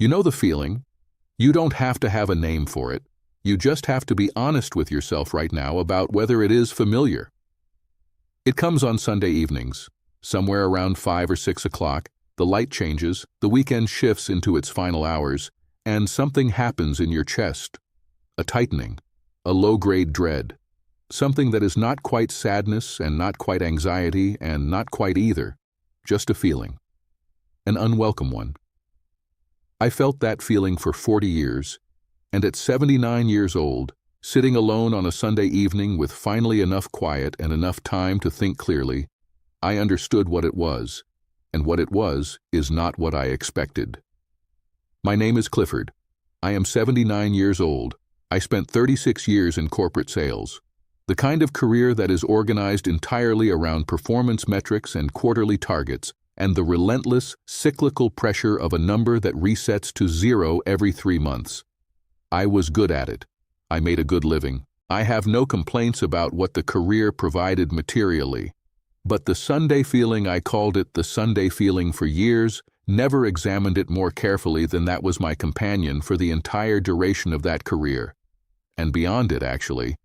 You know the feeling. You don't have to have a name for it. You just have to be honest with yourself right now about whether it is familiar. It comes on Sunday evenings. Somewhere around 5 or 6 o'clock, the light changes, the weekend shifts into its final hours, and something happens in your chest. A tightening, a low-grade dread. Something that is not quite sadness and not quite anxiety and not quite either. Just a feeling. An unwelcome one. I felt that feeling for 40 years, and at 79 years old, sitting alone on a Sunday evening with finally enough quiet and enough time to think clearly, I understood what it was, and what it was is not what I expected. My name is Clifford. I am 79 years old. I spent 36 years in corporate sales. The kind of career that is organized entirely around performance metrics and quarterly targets, and the relentless, cyclical pressure of a number that resets to 0 every 3 months. I was good at it. I made a good living. I have no complaints about what the career provided materially. But the Sunday feeling, I called it the Sunday feeling for years, never examined it more carefully than that was my companion for the entire duration of that career. And beyond it, actually.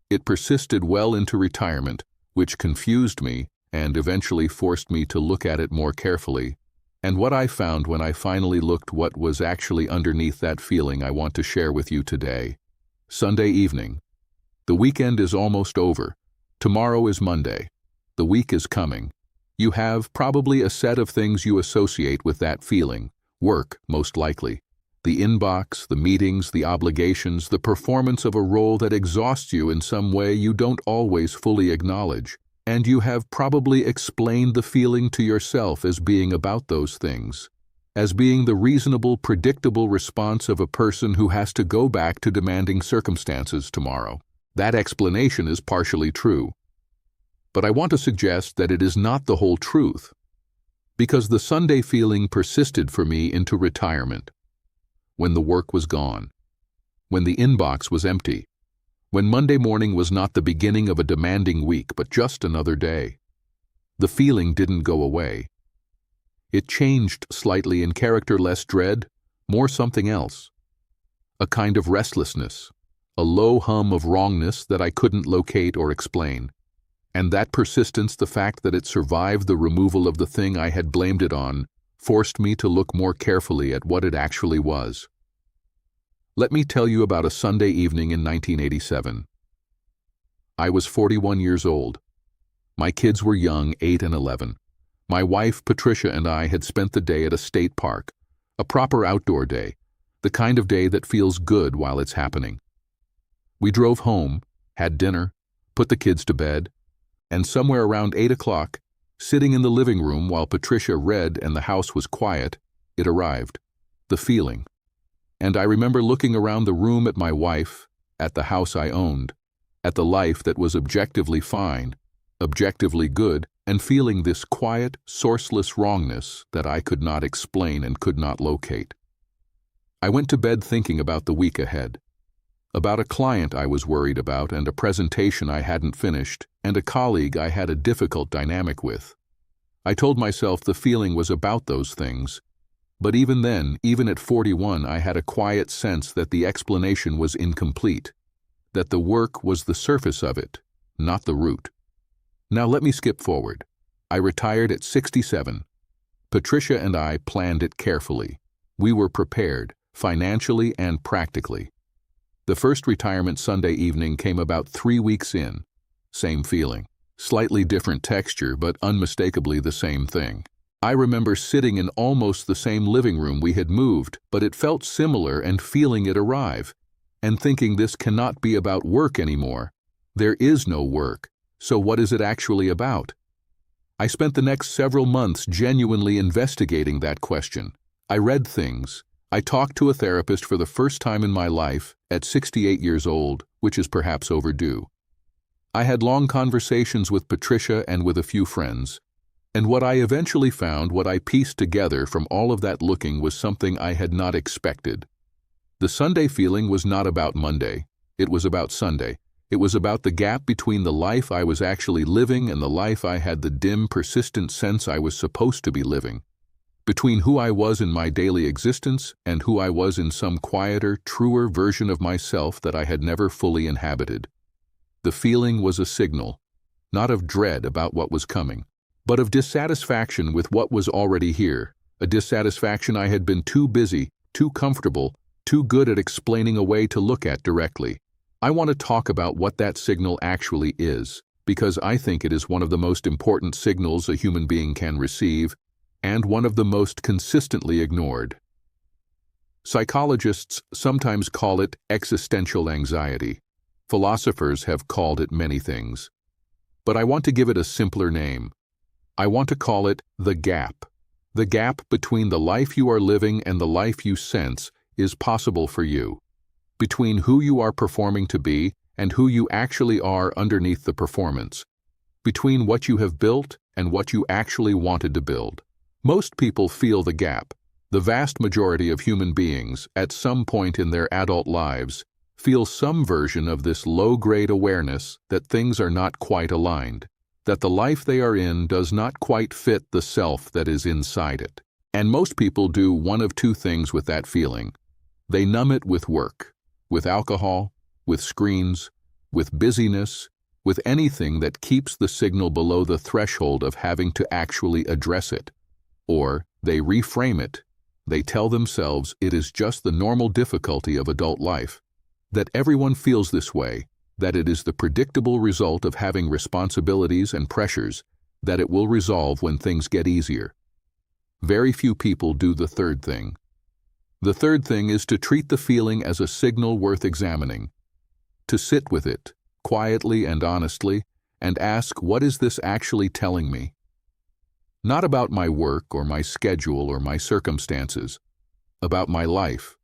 It persisted well into retirement, which confused me and eventually forced me to look at it more carefully. And what I found when I finally looked what was actually underneath that feeling I want to share with you today. Sunday evening. The weekend is almost over. Tomorrow is Monday. The week is coming. You have probably a set of things you associate with that feeling. Work, most likely. The inbox, the meetings, the obligations, the performance of a role that exhausts you in some way you don't always fully acknowledge. And you have probably explained the feeling to yourself as being about those things, as being the reasonable, predictable response of a person who has to go back to demanding circumstances tomorrow. That explanation is partially true. But I want to suggest that it is not the whole truth, because the Sunday feeling persisted for me into retirement, when the work was gone, when the inbox was empty, when Monday morning was not the beginning of a demanding week, but just another day. The feeling didn't go away. It changed slightly in character, less dread, more something else. A kind of restlessness, a low hum of wrongness that I couldn't locate or explain. And that persistence, the fact that it survived the removal of the thing I had blamed it on, forced me to look more carefully at what it actually was. Let me tell you about a Sunday evening in 1987. I was 41 years old. My kids were young, 8 and 11. My wife, Patricia, and I had spent the day at a state park, a proper outdoor day, the kind of day that feels good while it's happening. We drove home, had dinner, put the kids to bed, and somewhere around 8 o'clock, sitting in the living room while Patricia read and the house was quiet, it arrived. The feeling. And I remember looking around the room at my wife, at the house I owned, at the life that was objectively fine, objectively good, and feeling this quiet, sourceless wrongness that I could not explain and could not locate. I went to bed thinking about the week ahead, about a client I was worried about and a presentation I hadn't finished, and a colleague I had a difficult dynamic with. I told myself the feeling was about those things. But even then, even at 41, I had a quiet sense that the explanation was incomplete, that the work was the surface of it, not the root. Now let me skip forward. I retired at 67. Patricia and I planned it carefully. We were prepared, financially and practically. The first retirement Sunday evening came about 3 weeks in. Same feeling. Slightly different texture, but unmistakably the same thing. I remember sitting in almost the same living room we had moved, but it felt similar and feeling it arrive, and thinking this cannot be about work anymore. There is no work, so what is it actually about? I spent the next several months genuinely investigating that question. I read things. I talked to a therapist for the first time in my life, at 68 years old, which is perhaps overdue. I had long conversations with Patricia and with a few friends. And what I eventually found, what I pieced together from all of that looking, was something I had not expected. The Sunday feeling was not about Monday. It was about Sunday. It was about the gap between the life I was actually living and the life I had the dim, persistent sense I was supposed to be living. between who I was in my daily existence and who I was in some quieter, truer version of myself that I had never fully inhabited. The feeling was a signal, not of dread about what was coming, but of dissatisfaction with what was already here, a dissatisfaction I had been too busy, too comfortable, too good at explaining away to look at directly. I want to talk about what that signal actually is, because I think it is one of the most important signals a human being can receive, and one of the most consistently ignored. Psychologists sometimes call it existential anxiety. Philosophers have called it many things. But I want to give it a simpler name. I want to call it the gap. The gap between the life you are living and the life you sense is possible for you. Between who you are performing to be and who you actually are underneath the performance. Between what you have built and what you actually wanted to build. Most people feel the gap. The vast majority of human beings, at some point in their adult lives, feel some version of this low-grade awareness that things are not quite aligned, that the life they are in does not quite fit the self that is inside it. And most people do one of two things with that feeling. They numb it with work, with alcohol, with screens, with busyness, with anything that keeps the signal below the threshold of having to actually address it. Or they reframe it. They tell themselves it is just the normal difficulty of adult life, that everyone feels this way, that it is the predictable result of having responsibilities and pressures, that it will resolve when things get easier. Very few people do the third thing. The third thing is to treat the feeling as a signal worth examining, to sit with it, quietly and honestly, and ask, what is this actually telling me? Not about my work or my schedule or my circumstances, about my life,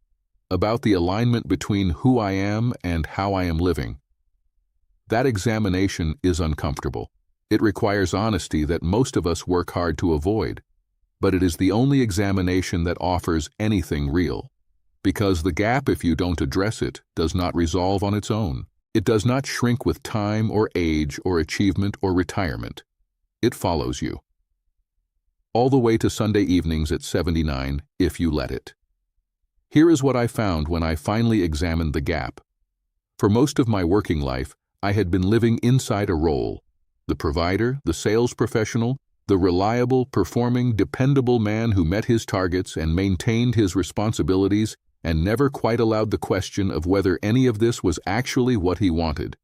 about the alignment between who I am and how I am living. That examination is uncomfortable. It requires honesty that most of us work hard to avoid, but it is the only examination that offers anything real. Because the gap, if you don't address it, does not resolve on its own. It does not shrink with time or age or achievement or retirement. It follows you. All the way to Sunday evenings at 79, if you let it. Here is what I found when I finally examined the gap. For most of my working life, I had been living inside a role. The provider, the sales professional, the reliable, performing, dependable man who met his targets and maintained his responsibilities and never quite allowed the question of whether any of this was actually what he wanted.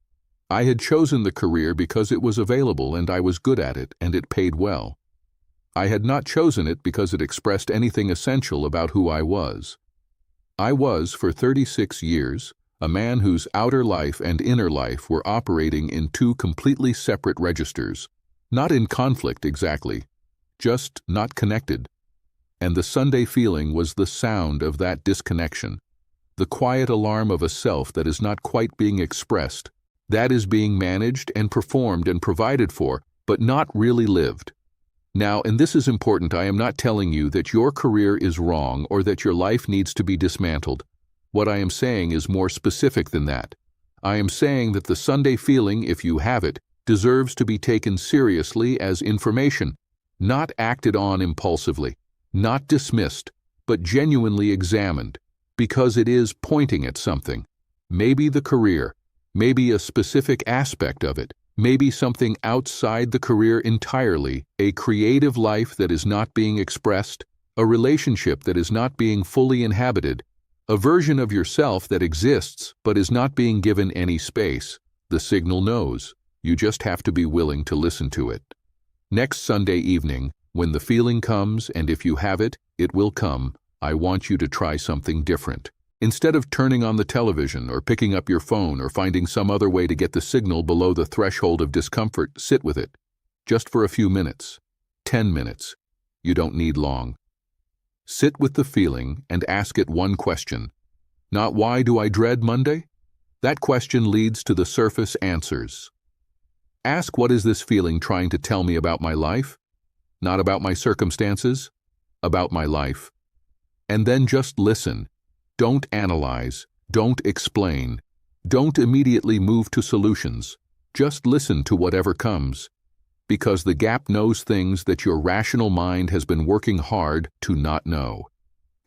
I had chosen the career because it was available and I was good at it and it paid well. I had not chosen it because it expressed anything essential about who I was. I was, for 36 years, a man whose outer life and inner life were operating in two completely separate registers, not in conflict exactly, just not connected. And the Sunday feeling was the sound of that disconnection, the quiet alarm of a self that is not quite being expressed, that is being managed and performed and provided for, but not really lived. Now, and this is important, I am not telling you that your career is wrong or that your life needs to be dismantled. What I am saying is more specific than that. I am saying that the Sunday feeling, if you have it, deserves to be taken seriously as information, not acted on impulsively, not dismissed, but genuinely examined, because it is pointing at something. Maybe the career, maybe a specific aspect of it, maybe something outside the career entirely, a creative life that is not being expressed, a relationship that is not being fully inhabited, a version of yourself that exists but is not being given any space. The signal knows. You just have to be willing to listen to it. Next Sunday evening, when the feeling comes, and if you have it, it will come, I want you to try something different. Instead of turning on the television or picking up your phone or finding some other way to get the signal below the threshold of discomfort, sit with it. Just for a few minutes. 10 minutes. You don't need long. Sit with the feeling and ask it one question. Not why do I dread Monday? That question leads to the surface answers. Ask, what is this feeling trying to tell me about my life? Not about my circumstances, about my life. And then just listen. Don't analyze, don't explain, don't immediately move to solutions. Just listen to whatever comes. because the gap knows things that your rational mind has been working hard to not know,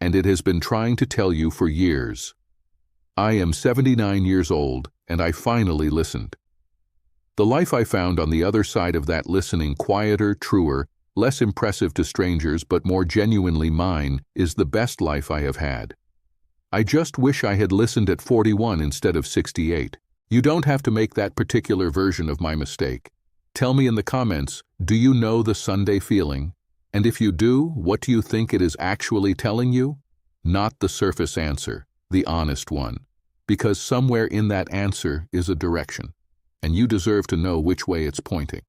and it has been trying to tell you for years. I am 79 years old, and I finally listened. The life I found on the other side of that listening, quieter, truer, less impressive to strangers but more genuinely mine, is the best life I have had. I just wish I had listened at 41 instead of 68. You don't have to make that particular version of my mistake. Tell me in the comments, do you know the Sunday feeling? And if you do, what do you think it is actually telling you? Not the surface answer, the honest one. Because somewhere in that answer is a direction, and you deserve to know which way it's pointing.